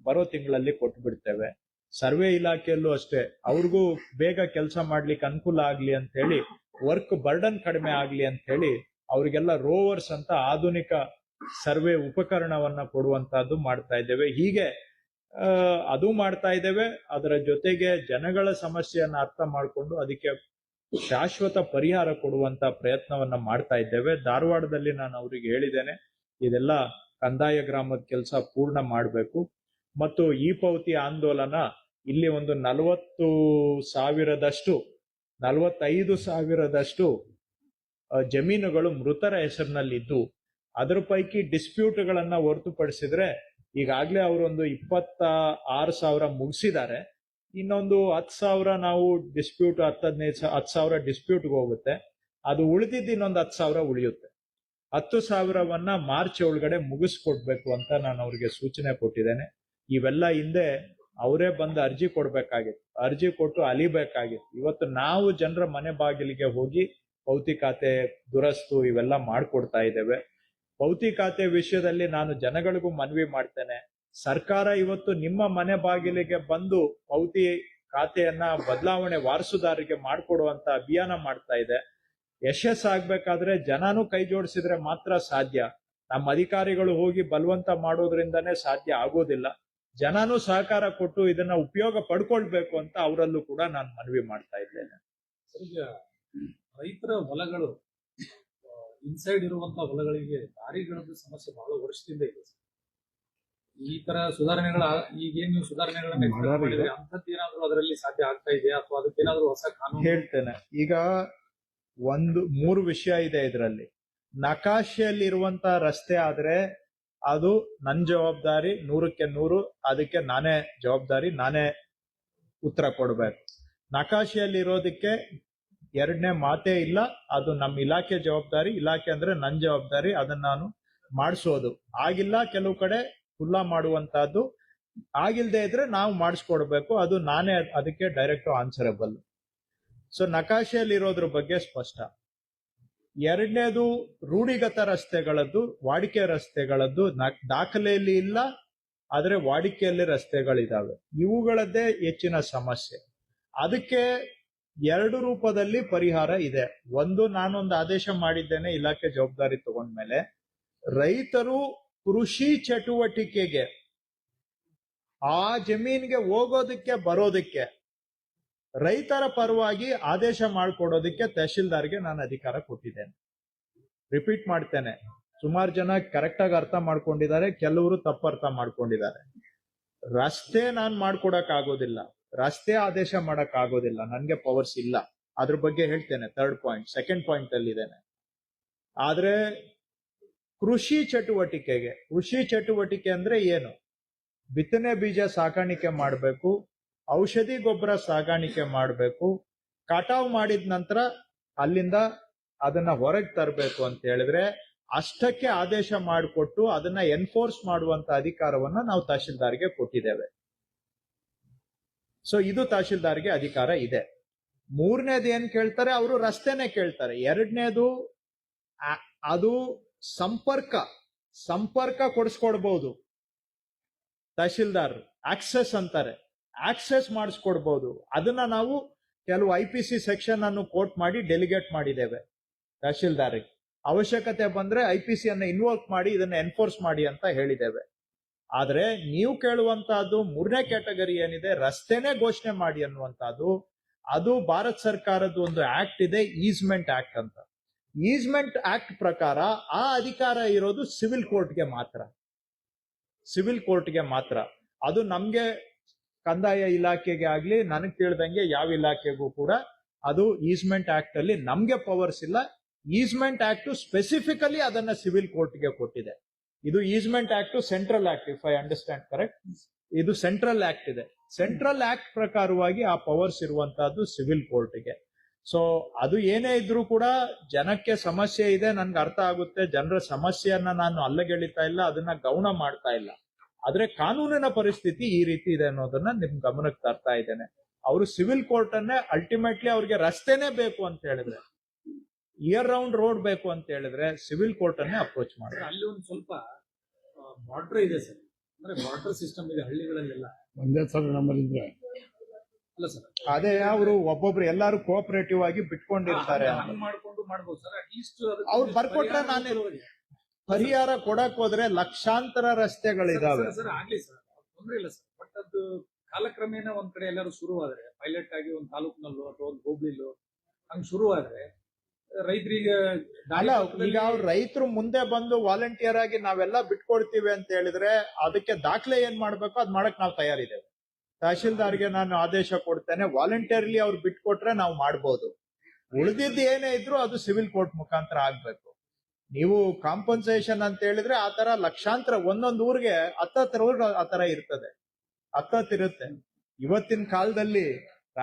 ಬರೋ ತಿಂಗಳಲ್ಲಿ ಕೊಟ್ಟು ಬಿಡ್ತೇವೆ. ಸರ್ವೆ ಇಲಾಖೆಯಲ್ಲೂ ಅಷ್ಟೇ, ಅವ್ರಿಗೂ ಬೇಗ ಕೆಲಸ ಮಾಡ್ಲಿಕ್ಕೆ ಅನುಕೂಲ ಆಗ್ಲಿ ಅಂತ ಹೇಳಿ, ವರ್ಕ್ ಬರ್ಡನ್ ಕಡಿಮೆ ಆಗ್ಲಿ ಅಂತ ಹೇಳಿ ಅವ್ರಿಗೆಲ್ಲ ರೋವರ್ಸ್ ಅಂತ ಆಧುನಿಕ ಸರ್ವೆ ಉಪಕರಣವನ್ನ ಕೊಡುವಂತಹದ್ದು ಮಾಡ್ತಾ ಇದ್ದೇವೆ. ಹೀಗೆ ಅದು ಮಾಡ್ತಾ ಇದ್ದೇವೆ. ಅದರ ಜೊತೆಗೆ ಜನಗಳ ಸಮಸ್ಯೆಯನ್ನ ಅರ್ಥ ಮಾಡಿಕೊಂಡು ಅದಕ್ಕೆ ಶಾಶ್ವತ ಪರಿಹಾರ ಕೊಡುವಂತ ಪ್ರಯತ್ನವನ್ನ ಮಾಡ್ತಾ ಇದ್ದೇವೆ. ಧಾರವಾಡದಲ್ಲಿ ನಾನು ಅವರಿಗೆ ಹೇಳಿದ್ದೇನೆ, ಇದೆಲ್ಲ ಕಂದಾಯ ಗ್ರಾಮದ ಕೆಲಸ ಪೂರ್ಣ ಮಾಡಬೇಕು. ಮತ್ತು ಈ ಪೌತಿ ಆಂದೋಲನ ಇಲ್ಲಿ ಒಂದು 45,000 ಜಮೀನುಗಳು ಮೃತರ ಹೆಸರಿನಲ್ಲಿದ್ದು, ಅದರ ಪೈಕಿ ಡಿಸ್ಪ್ಯೂಟ್ಗಳನ್ನ ಹೊರತುಪಡಿಸಿದ್ರೆ ಈಗಾಗಲೇ ಅವರೊಂದು 26,000 ಮುಗಿಸಿದ್ದಾರೆ. ಇನ್ನೊಂದು 10,000 ನಾವು ಡಿಸ್ಪ್ಯೂಟ್ 10,000 ಡಿಸ್ಪ್ಯೂಟ್ಗೆ ಹೋಗುತ್ತೆ. ಅದು ಉಳಿದಿದ್ದು ಇನ್ನೊಂದು 10,000 ಉಳಿಯುತ್ತೆ. 10,000ವನ್ನ ಮಾರ್ಚ್ ಒಳಗಡೆ ಮುಗಿಸ್ಕೊಡ್ಬೇಕು ಅಂತ ನಾನು ಅವ್ರಿಗೆ ಸೂಚನೆ ಕೊಟ್ಟಿದ್ದೇನೆ. ಇವೆಲ್ಲ ಹಿಂದೆ ಅವರೇ ಬಂದು ಅರ್ಜಿ ಕೊಡ್ಬೇಕಾಗಿತ್ತು, ಅರ್ಜಿ ಕೊಟ್ಟು ಅಲಿಬೇಕಾಗಿತ್ತು. ಇವತ್ತು ನಾವು ಜನರ ಮನೆ ಬಾಗಿಲಿಗೆ ಹೋಗಿ ಪೌತಿ ಖಾತೆ ದುರಸ್ತು ಇವೆಲ್ಲ ಮಾಡ್ಕೊಡ್ತಾ ಇದ್ದೇವೆ. ಪೌತಿ ಖಾತೆ ವಿಷಯದಲ್ಲಿ ನಾನು ಜನಗಳಿಗೂ ಮನವಿ ಮಾಡ್ತೇನೆ, ಸರ್ಕಾರ ಇವತ್ತು ನಿಮ್ಮ ಮನೆ ಬಾಗಿಲಿಗೆ ಬಂದು ಪೌತಿ ಖಾತೆಯನ್ನ ಬದಲಾವಣೆ ವಾರಸುದಾರರಿಗೆ ಮಾಡ್ಕೊಡುವಂತ ಅಭಿಯಾನ ಮಾಡ್ತಾ ಇದೆ. ಯಶಸ್ಸಾಗ್ಬೇಕಾದ್ರೆ ಜನನೂ ಕೈ ಜೋಡಿಸಿದ್ರೆ ಮಾತ್ರ ಸಾಧ್ಯ. ನಮ್ಮ ಅಧಿಕಾರಿಗಳು ಹೋಗಿ ಬಲವಂತ ಮಾಡೋದ್ರಿಂದನೇ ಸಾಧ್ಯ ಆಗೋದಿಲ್ಲ. ಜನನೂ ಸಹಕಾರ ಕೊಟ್ಟು ಇದನ್ನ ಉಪಯೋಗ ಪಡ್ಕೊಳ್ಬೇಕು ಅಂತ ಅವರಲ್ಲೂ ಕೂಡ ನಾನು ಮನವಿ ಮಾಡ್ತಾ ಇದ್ದೇನೆ. ಈಗ ರೈತರ ಹೊಲಗಳು ಇನ್ಸೈಡ್ ಇರುವಂತಹ ಹೊಲಗಳಿಗೆ ದಾರಿಗಳದ್ದು ಸಮಸ್ಯೆ ಬಹಳ ವರ್ಷದಿಂದ ಇದೆ ಸರ್. ಈ ತರ ಸುಧಾರಣೆಗಳ ಈಗೇನು ನೀವು ಸುಧಾರಣೆಗಳನ್ನ expect ಮಾಡಿದ್ರೆ ಅಂತದ್ದು ಏನಾದ್ರು ಅದರಲ್ಲಿ ಸಾಧ್ಯ ಆಗ್ತಾ ಇದೆಯಾ ಅಥವಾ ಅದಕ್ಕೇನಾದ್ರು ಹೊಸ ಕಾನೂನು? ಹೇಳ್ತೇನೆ. ಈಗ ಮೂರು ವಿಷಯ ಇದೆ ಇದರಲ್ಲಿ. ನಕಾಶೆಯಲ್ಲಿರುವಂತ ರಸ್ತೆ ಆದ್ರೆ ಅದು ನನ್ ಜವಾಬ್ದಾರಿ 100% ಅದಕ್ಕೆ ನಾನೇ ಜವಾಬ್ದಾರಿ, ನಾನೇ ಉತ್ತರ ಕೊಡ್ಬೇಕು. ನಕಾಶೆಯಲ್ಲಿ ಇರೋದಕ್ಕೆ ಎರಡನೇ ಮಾತೇ ಇಲ್ಲ, ಅದು ನಮ್ಮ ಇಲಾಖೆ ಜವಾಬ್ದಾರಿ. ಇಲಾಖೆ ಅಂದ್ರೆ ನನ್ ಜವಾಬ್ದಾರಿ, ಅದನ್ನ ನಾನು ಮಾಡಿಸೋದು. ಆಗಿಲ್ಲ ಕೆಲವು ಕಡೆ ಖುಲ್ಲಾ ಮಾಡುವಂತಹದ್ದು, ಆಗಿಲ್ದೇ ಇದ್ರೆ ನಾವು ಮಾಡಿಸ್ಕೊಡ್ಬೇಕು, ಅದು ನಾನೇ ಅದಕ್ಕೆ ಡೈರೆಕ್ಟ್ ಆನ್ಸರಬಲ್. ಸೊ ನಕಾಶೆಯಲ್ಲಿ ಇರೋದ್ರ ಬಗ್ಗೆ ಸ್ಪಷ್ಟ. ಎರಡನೇದು ರೂಢಿಗತ ರಸ್ತೆಗಳದ್ದು, ವಾಡಿಕೆ ರಸ್ತೆಗಳದ್ದು ದಾಖಲೆಯಲ್ಲಿ ಇಲ್ಲ, ಆದ್ರೆ ವಾಡಿಕೆಯಲ್ಲಿ ರಸ್ತೆಗಳಿದಾವೆ. ಇವುಗಳದ್ದೇ ಹೆಚ್ಚಿನ ಸಮಸ್ಯೆ. ಅದಕ್ಕೆ ಎರಡು ರೂಪದಲ್ಲಿ ಪರಿಹಾರ ಇದೆ. ಒಂದು, ನಾನೊಂದು ಆದೇಶ ಮಾಡಿದ್ದೇನೆ ಇಲಾಖೆ ಜವಾಬ್ದಾರಿ ತಗೊಂಡ್ಮೇಲೆ, ರೈತರು ಕೃಷಿ ಚಟುವಟಿಕೆಗೆ ಆ ಜಮೀನಿಗೆ ಹೋಗೋದಕ್ಕೆ ಬರೋದಕ್ಕೆ ರೈತರ ಪರವಾಗಿ ಆದೇಶ ಮಾಡಿಕೊಡೋದಕ್ಕೆ ತಹಶೀಲ್ದಾರ್ಗೆ ನಾನು ಅಧಿಕಾರ ಕೊಟ್ಟಿದ್ದೇನೆ. ರಿಪೀಟ್ ಮಾಡ್ತೇನೆ, ಸುಮಾರು ಜನ ಕರೆಕ್ಟ್ ಆಗಿ ಅರ್ಥ ಮಾಡ್ಕೊಂಡಿದ್ದಾರೆ, ಕೆಲವರು ತಪ್ಪು ಅರ್ಥ ಮಾಡ್ಕೊಂಡಿದ್ದಾರೆ. ರಸ್ತೆ ನಾನ್ ಮಾಡ್ಕೊಡಕ್ ಆಗೋದಿಲ್ಲ, ರಸ್ತೆ ಆದೇಶ ಮಾಡಕ್ ಆಗೋದಿಲ್ಲ, ನನ್ಗೆ ಪವರ್ಸ್ ಇಲ್ಲ. ಅದ್ರ ಬಗ್ಗೆ ಹೇಳ್ತೇನೆ, ಥರ್ಡ್ ಪಾಯಿಂಟ್. ಸೆಕೆಂಡ್ ಪಾಯಿಂಟ್ ಅಲ್ಲಿ ಇದ್ದೇನೆ. ಆದ್ರೆ ಕೃಷಿ ಚಟುವಟಿಕೆ ಅಂದ್ರೆ ಏನು? ಬಿತ್ತನೆ ಬೀಜ ಸಾಗಾಣಿಕೆ ಮಾಡಬೇಕು, ಔಷಧಿ ಗೊಬ್ಬರ ಸಾಗಾಣಿಕೆ ಮಾಡಬೇಕು, ಕಟಾವ್ ಮಾಡಿದ ನಂತರ ಅಲ್ಲಿಂದ ಅದನ್ನ ಹೊರಗೆ ತರಬೇಕು ಅಂತ ಹೇಳಿದ್ರೆ ಅಷ್ಟಕ್ಕೆ ಆದೇಶ ಮಾಡಿಕೊಟ್ಟು ಅದನ್ನ ಎನ್ಫೋರ್ಸ್ ಮಾಡುವಂತ ಅಧಿಕಾರವನ್ನ ನಾವು ತಹಶೀಲ್ದಾರ್ಗೆ ಕೊಟ್ಟಿದ್ದೇವೆ. ಸೊ ಇದು ತಹಶೀಲ್ದಾರ್ಗೆ ಅಧಿಕಾರ ಇದೆ. ಮೂರನೇದು ಏನ್ ಕೇಳ್ತಾರೆ, ಅವರು ರಸ್ತೆನೆ ಕೇಳ್ತಾರೆ. ಎರಡನೇದು ಅದು ಸಂಪರ್ಕ ಕೊಡಿಸ್ಕೊಡ್ಬಹುದು. ತಹಶೀಲ್ದಾರ್ ಆಕ್ಸೆಸ್ ಅಂತಾರೆ, ಆಕ್ಸೆಸ್ ಮಾಡಿಸ್ಕೊಡ್ಬಹುದು. ಅದನ್ನ ನಾವು ಕೆಲವು IPC ಸೆಕ್ಷನ್ ಅನ್ನು ಕೋಟ್ ಮಾಡಿ ಡೆಲಿಗೇಟ್ ಮಾಡಿದ್ದೇವೆ ತಹಶೀಲ್ದಾರ್ಗೆ. ಅವಶ್ಯಕತೆ ಬಂದ್ರೆ IPC ಅನ್ನ ಇನ್ವೋಕ್ ಮಾಡಿ ಇದನ್ನ ಎನ್ಫೋರ್ಸ್ ಮಾಡಿ ಅಂತ ಹೇಳಿದ್ದೇವೆ. ಆದ್ರೆ ನೀವು ಕೇಳುವಂತಹದ್ದು ಮೂರನೇ ಕ್ಯಾಟಗರಿ ಏನಿದೆ, ರಸ್ತೆನೇ ಘೋಷಣೆ ಮಾಡಿ ಅನ್ನುವಂತಹದ್ದು, ಅದು ಭಾರತ ಸರ್ಕಾರದ ಒಂದು ಆಕ್ಟ್ ಇದೆ, ಈಸ್ಮೆಂಟ್ ಆಕ್ಟ್ ಅಂತ. ಈಸ್ಮೆಂಟ್ ಆಕ್ಟ್ ಪ್ರಕಾರ ಆ ಅಧಿಕಾರ ಇರೋದು ಸಿವಿಲ್ ಕೋರ್ಟ್ಗೆ ಮಾತ್ರ. ಅದು ನಮ್ಗೆ ಕಂದಾಯ ಇಲಾಖೆಗೆ ಆಗ್ಲಿ, ನನಗ್ ತಿಳಿದಂಗೆ ಯಾವ ಇಲಾಖೆಗೂ ಕೂಡ ಅದು ಈಸ್ಮೆಂಟ್ ಆಕ್ಟ್ ಅಲ್ಲಿ ನಮ್ಗೆ ಪವರ್ಸ್ ಇಲ್ಲ. ಈಸ್ಮೆಂಟ್ ಆಕ್ಟ್ ಸ್ಪೆಸಿಫಿಕಲಿ ಅದನ್ನ ಸಿವಿಲ್ ಕೋರ್ಟ್ಗೆ ಕೊಟ್ಟಿದೆ. ಇದು easement act central act, if I understand correct. ಇದು ಸೆಂಟ್ರಲ್ ಆಕ್ಟ್ ಇದೆ. ಸೆಂಟ್ರಲ್ ಆಕ್ಟ್ ಪ್ರಕಾರವಾಗಿ ಆ ಪವರ್ಸ್ ಇರುವಂತಹದ್ದು ಸಿವಿಲ್ ಕೋರ್ಟ್ಗೆ. ಸೊ ಅದು ಏನೇ ಇದ್ರೂ ಕೂಡ ಜನಕ್ಕೆ ಸಮಸ್ಯೆ ಇದೆ, ನನ್ಗೆ ಅರ್ಥ ಆಗುತ್ತೆ. ಜನರ ಸಮಸ್ಯೆಯನ್ನ ನಾನು ಅಲ್ಲಗೆಳಿತಾ ಇಲ್ಲ, ಅದನ್ನ ಗೌಣ ಮಾಡ್ತಾ ಇಲ್ಲ. ಆದ್ರೆ ಕಾನೂನಿನ ಪರಿಸ್ಥಿತಿ ಈ ರೀತಿ ಇದೆ ಅನ್ನೋದನ್ನ ನಿಮ್ ಗಮನಕ್ಕೆ ತರ್ತಾ ಇದ್ದೇನೆ. ಅವರು ಸಿವಿಲ್ ಕೋರ್ಟ್ ಅನ್ನೇ ಅಲ್ಟಿಮೇಟ್ಲಿ ಅವ್ರಿಗೆ ರಸ್ತೆನೇ ಬೇಕು ಅಂತ ಹೇಳಿದ್ರೆ, ಇಯರ್ ರೌಂಡ್ ರೋಡ್ ಬೇಕು ಅಂತ ಹೇಳಿದ್ರೆ ಸಿವಿಲ್ ಕೋರ್ಟ್ ಅನ್ನೇ ಅಪ್ರೋಚ್ ಮಾಡ್ತಾರೆ. ಅಲ್ಲಿ ಒಂದು ಸ್ವಲ್ಪ ಬಾರ್ಡರ್ ಇದೆ ಸರ್, ಅಂದ್ರೆ ಬಾರ್ಡರ್ ಸಿಸ್ಟಮ್ ಇದೆ ಹಳ್ಳಿಗಳಲ್ಲೆಲ್ಲ. ಒಂದೇ ಸಲ ನಮ್ಮಲ್ಲಿದ್ರೆ ಅಲ್ಲ ಸರ್, ಅದೇ ಅವರು ಒಬ್ಬೊಬ್ರು ಎಲ್ಲಾರು ಕೋಆಪರೇಟಿವ್ ಆಗಿ ಬಿಟ್ಕೊಂಡಿರ್ತಾರೆ. ಮಾಡ್ಕೊಂಡು ಮಾಡ್ಬೋದು ಸರ್. ಅಟ್ಲೀಸ್ಟ್ ಅವ್ರು ಬರ್ಕೊಟ್ರೆ ನಾನು ಪರಿಹಾರ ಕೊಡಕ್ ಹೋದ್ರೆ ಲಕ್ಷಾಂತರ ರಸ್ತೆಗಳಿದಾವೆ. ಸರ್ ಆಗ್ಲಿ ಸರ್, ತೊಂದ್ರೆ ಇಲ್ಲ ಸರ್. ಬಟ್ ಅದು ಕಾಲಕ್ರಮೇಣ ಒಂದ್ ಕಡೆ ಎಲ್ಲರೂ ಶುರುವಾದ್ರೆ, ಪೈಲಟ್ ಆಗಿ ಒಂದು ತಾಲೂಕಿನಲ್ಲೋ ಅಥವಾ ಒಂದು ಹೋಬ್ಳಿಲೋ ಹಂಗ್ ಶುರುವಾದ್ರೆ ರೈತರಿಗೆ ಅಲ್ಲ, ಈಗ ಅವ್ರು ರೈತರು ಮುಂದೆ ಬಂದು ವಾಲಂಟಿಯರ್ ಆಗಿ ನಾವೆಲ್ಲ ಬಿಟ್ಕೊಡ್ತೀವಿ ಅಂತ ಹೇಳಿದ್ರೆ ಅದಕ್ಕೆ ದಾಖಲೆ ಏನ್ ಮಾಡ್ಬೇಕು ಅದ್ ಮಾಡಕ್ ನಾವು ತಯಾರಿದ್ದೇವೆ. ತಹಶೀಲ್ದಾರ್ಗೆ ನಾನು ಆದೇಶ ಕೊಡ್ತೇನೆ, ವಾಲಂಟಿಯರ್ಲಿ ಅವ್ರು ಬಿಟ್ಕೊಟ್ರೆ ನಾವು ಮಾಡ್ಬೋದು. ಉಳಿದಿದ್ದು ಏನೇ ಇದ್ರು ಅದು ಸಿವಿಲ್ ಕೋರ್ಟ್ ಮುಖಾಂತರ ಆಗ್ಬೇಕು. ನೀವು ಕಾಂಪನ್ಸೇಷನ್ ಅಂತ ಹೇಳಿದ್ರೆ ಆತರ ಲಕ್ಷಾಂತರ, ಒಂದೊಂದು ಊರಿಗೆ 10 ಊರ್ ಆತರ ಇರ್ತದೆ, 10 ಇರುತ್ತೆ. ಇವತ್ತಿನ ಕಾಲದಲ್ಲಿ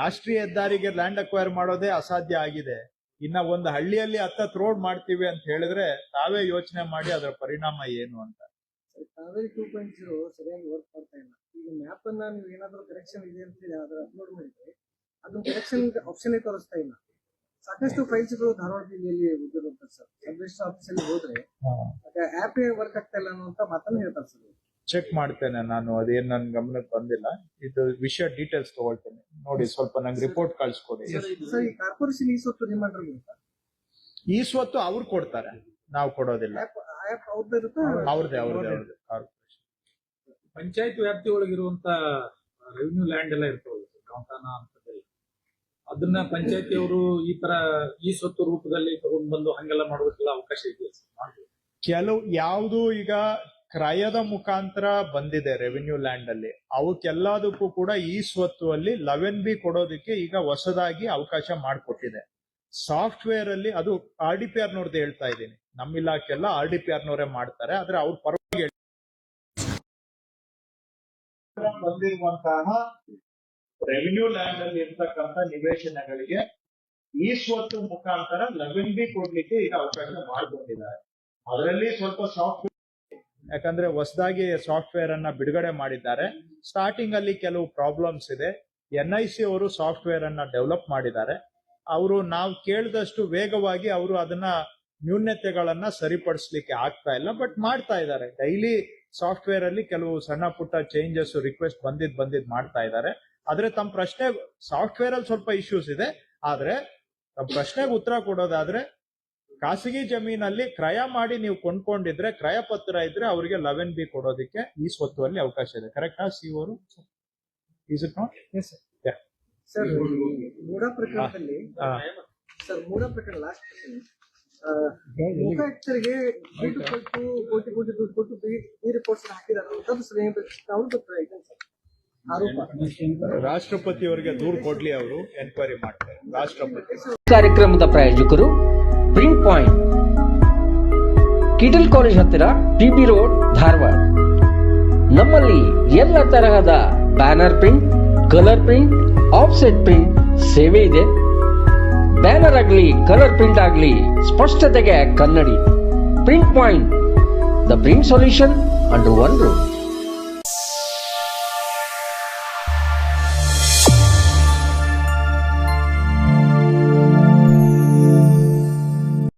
ರಾಷ್ಟ್ರೀಯ ಹೆದ್ದಾರಿಗೆ ಲ್ಯಾಂಡ್ ಅಕ್ವೈರ್ ಮಾಡೋದೇ ಅಸಾಧ್ಯ ಆಗಿದೆ. ಇನ್ನ ಒಂದು ಹಳ್ಳಿಯಲ್ಲಿ 10 ರೋಡ್ ಮಾಡ್ತೀವಿ ಅಂತ ಹೇಳಿದ್ರೆ ತಾವೇ ಯೋಚನೆ ಮಾಡಿ ಅದರ ಪರಿಣಾಮ ಏನು ಅಂತ. ಕಾವೇರಿ 2.0 ಸರಿಯಾಗಿ ವರ್ಕ್ ಮಾಡ್ತಾ ಇಲ್ಲ. ಈಗ ಮ್ಯಾಪ್ ಅನ್ನ ನೀವು ಏನಾದ್ರೂ ಕರೆಕ್ಷನ್ ಇದೆ ಅಂತ ಹೇಳಿ ಅದನ್ನ ಅಪ್ಲೋಡ್ ಮಾಡಿದ್ರೆ ಅದು ಕರೆಕ್ಷನ್ ಆಪ್ಷನ್ ತೋರಿಸ್ತಾ ಇಲ್ಲ. ಸಾಕಷ್ಟು ಫೈಲ್ಸ್ಗಳು ಧಾರವಾಡ ಜಿಲ್ಲೆಯಲ್ಲಿ ಉಳಿದಿರುವಂತ ಸರ್. ಸಬ್ ರಿಜಿಸ್ಟರ್ ಆಫೀಸ್ ಅಲ್ಲಿ ಹೋದ್ರೆ ಆಪ್ ವರ್ಕ್ ಆಗ್ತಾ ಇಲ್ಲ ಅನ್ನುವಂತ ಮಾತನ್ನ ಹೇಳ್ತಾರೆ ಸರ್. ಚೆಕ್ ಮಾಡ್ತೇನೆ ನಾನು, ಅದೇನ್ ನನ್ ಗಮನಕ್ಕೆ ಬಂದಿಲ್ಲ. ಇದು ವಿಷಯ ಡೀಟೇಲ್ಸ್ ತಗೊಳ್ತೇನೆ, ನೋಡಿ ಸ್ವಲ್ಪ ನಂಗೆ ರಿಪೋರ್ಟ್ ಕಳ್ಸಿಕೊಡಿ. ಸರ್, ಈ ಕಾರ್ಪೊರೇಷನ್ ಈ ಸ್ವತ್ತು ರಿಮೈಂಡರ್ ಈ ಸ್ವತ್ತು ಅವ್ರು ಕೊಡ್ತಾರೆ, ನಾವು ಕೊಡೋದಿಲ್ಲ. ಅವ್ರದೇ ಪಂಚಾಯತ್ ವ್ಯಾಪ್ತಿ ಒಳಗಿರುವಂತ ರೆವಿನ್ಯೂ ಲ್ಯಾಂಡ್ ಎಲ್ಲ ಇರ್ತಾವಲ್ಲ, ಕಾಂತಾನ ಅಂತದಲ್ಲಿ ಅದನ್ನ ಪಂಚಾಯತಿಯವರು ಈ ತರ ಈ ಸ್ವತ್ತು ರೂಪದಲ್ಲಿ ತಗೊಂಡ್ ಬಂದು ಹಂಗೆಲ್ಲ ಮಾಡೋದಕ್ಕೆಲ್ಲ ಅವಕಾಶ ಇದೆಯಾ ಸರ್? ಕೆಲವು ಯಾವುದು ಈಗ ಕ್ರಯದ ಮುಖಾಂತರ ಬಂದಿದೆ ರೆವಿನ್ಯೂ ಲ್ಯಾಂಡ್ ಅಲ್ಲಿ, ಅವಕ್ಕೆಲ್ಲದಕ್ಕೂ ಕೂಡ ಈ ಸ್ವತ್ತು ಅಲ್ಲಿ 11B ಕೊಡೋದಕ್ಕೆ ಈಗ ಹೊಸದಾಗಿ ಅವಕಾಶ ಮಾಡಿಕೊಟ್ಟಿದೆ. ಸಾಫ್ಟ್ವೇರ್ ಅಲ್ಲಿ ಅದು RDPR ನವ್ರದ್ದು ಹೇಳ್ತಾ ಇದ್ದೀನಿ, ನಮ್ಮ ಇಲಾಖೆಲ್ಲ RDPR ನವರೇ ಮಾಡ್ತಾರೆ. ಆದ್ರೆ ಅವ್ರ ಪರವಾಗಿ ಬಂದಿರುವಂತಹ ರೆವಿನ್ಯೂ ಲ್ಯಾಂಡ್ ಅಲ್ಲಿ ಇರ್ತಕ್ಕಂಥ ನಿವೇಶನಗಳಿಗೆ ಈ ಸ್ವತ್ತು ಮುಖಾಂತರ 11B ಕೊಡ್ಲಿಕ್ಕೆ ಈಗ ಅವಕಾಶ ಮಾಡಿಕೊಂಡಿದ್ದಾರೆ. ಅದರಲ್ಲಿ ಸ್ವಲ್ಪ ಸಾಫ್ಟ್ವೇರ್, ಯಾಕಂದ್ರೆ ಹೊಸದಾಗಿ ಸಾಫ್ಟ್ವೇರ್ ಅನ್ನ ಬಿಡುಗಡೆ ಮಾಡಿದ್ದಾರೆ. ಸ್ಟಾರ್ಟಿಂಗ್ ಅಲ್ಲಿ ಕೆಲವು ಪ್ರಾಬ್ಲಮ್ಸ್ ಇದೆ. NIC ಅವರು ಸಾಫ್ಟ್ವೇರ್ ಅನ್ನ ಡೆವಲಪ್ ಮಾಡಿದ್ದಾರೆ. ಅವರು ನಾವು ಕೇಳಿದಷ್ಟು ವೇಗವಾಗಿ ಅವರು ಅದನ್ನ ನ್ಯೂನ್ಯತೆಗಳನ್ನ ಸರಿಪಡಿಸ್ಲಿಕ್ಕೆ ಆಗ್ತಾ ಇಲ್ಲ, ಬಟ್ ಮಾಡ್ತಾ ಇದ್ದಾರೆ. ಡೈಲಿ ಸಾಫ್ಟ್ವೇರ್ ಅಲ್ಲಿ ಕೆಲವು ಸಣ್ಣ ಪುಟ್ಟ ಚೇಂಜಸ್ ರಿಕ್ವೆಸ್ಟ್ ಬಂದಿದ್ ಮಾಡ್ತಾ ಇದ್ದಾರೆ. ಆದ್ರೆ ತಮ್ಮ ಪ್ರಶ್ನೆ, ಸಾಫ್ಟ್ವೇರ್ ಅಲ್ಲಿ ಸ್ವಲ್ಪ ಇಶ್ಯೂಸ್ ಇದೆ. ಆದ್ರೆ ತಮ್ಮ ಪ್ರಶ್ನೆಗೆ ಉತ್ತರ ಕೊಡೋದಾದ್ರೆ, ಖಾಸಗಿ ಜಮೀನಲ್ಲಿ ಕ್ರಯ ಮಾಡಿ ನೀವು ಕೊಂಡ್ಕೊಂಡಿದ್ರೆ, ಕ್ರಯ ಪತ್ರ ಇದ್ರೆ ಅವರಿಗೆ 11B ಕೊಡೋದಕ್ಕೆ ಈ ಸ್ವತ್ತುವಲ್ಲಿ ಅವಕಾಶ ಇದೆ. ಕರೆಕ್ಟಾ ಸಿ ಅವರು? Is it not? ಸರ್, ಮೂಡ ಪ್ರಕರಣದಲ್ಲಿ ಸರ್, ಮೂಡ ಪ್ರಕರಣ ಲಾಸ್ಟ್ ಲೋಕಾಯುಕ್ತರಿಗೆ ದುಡ್ಡು ಕೊಟ್ಟು ಕೋಟಿ ದುಡ್ಡು ಕೊಟ್ಟು ಈ ರಿಪೋರ್ಟ್ಸ್ ಹಾಕಿದ್ದಾರೆ ಅಂತ ಸರ್ ಆರೋಪ. ರಾಷ್ಟ್ರಪತಿ ಅವರಿಗೆ ದೂರು ಕೊಡ್ಲಿ, ಅವರು ಎನ್ಕ್ವೈರಿ ಮಾಡ್ತಾರೆ ರಾಷ್ಟ್ರಪತಿ. ಕಾರ್ಯಕ್ರಮದ ಪ್ರಾಯೋಜಕರು ಪ್ರಿಂಟ್ ಪಾಯಿಂಟ್, ಕಿಟಲ್ ಕಾಲೇಜ್ ಹತ್ತಿರ, PB ರೋಡ್, ಧಾರವಾಡ. ನಮ್ಮಲ್ಲಿ ಎಲ್ಲ ತರಹದ banner print, colour print, offset print ಸೇವೆ ಇದೆ. ಬ್ಯಾನರ್ ಆಗಲಿ, ಕಲರ್ ಪ್ರಿಂಟ್ ಆಗಲಿ, ಸ್ಪಷ್ಟತೆಗೆ ಕನ್ನಡಿ. Print point, the print solution under one roof.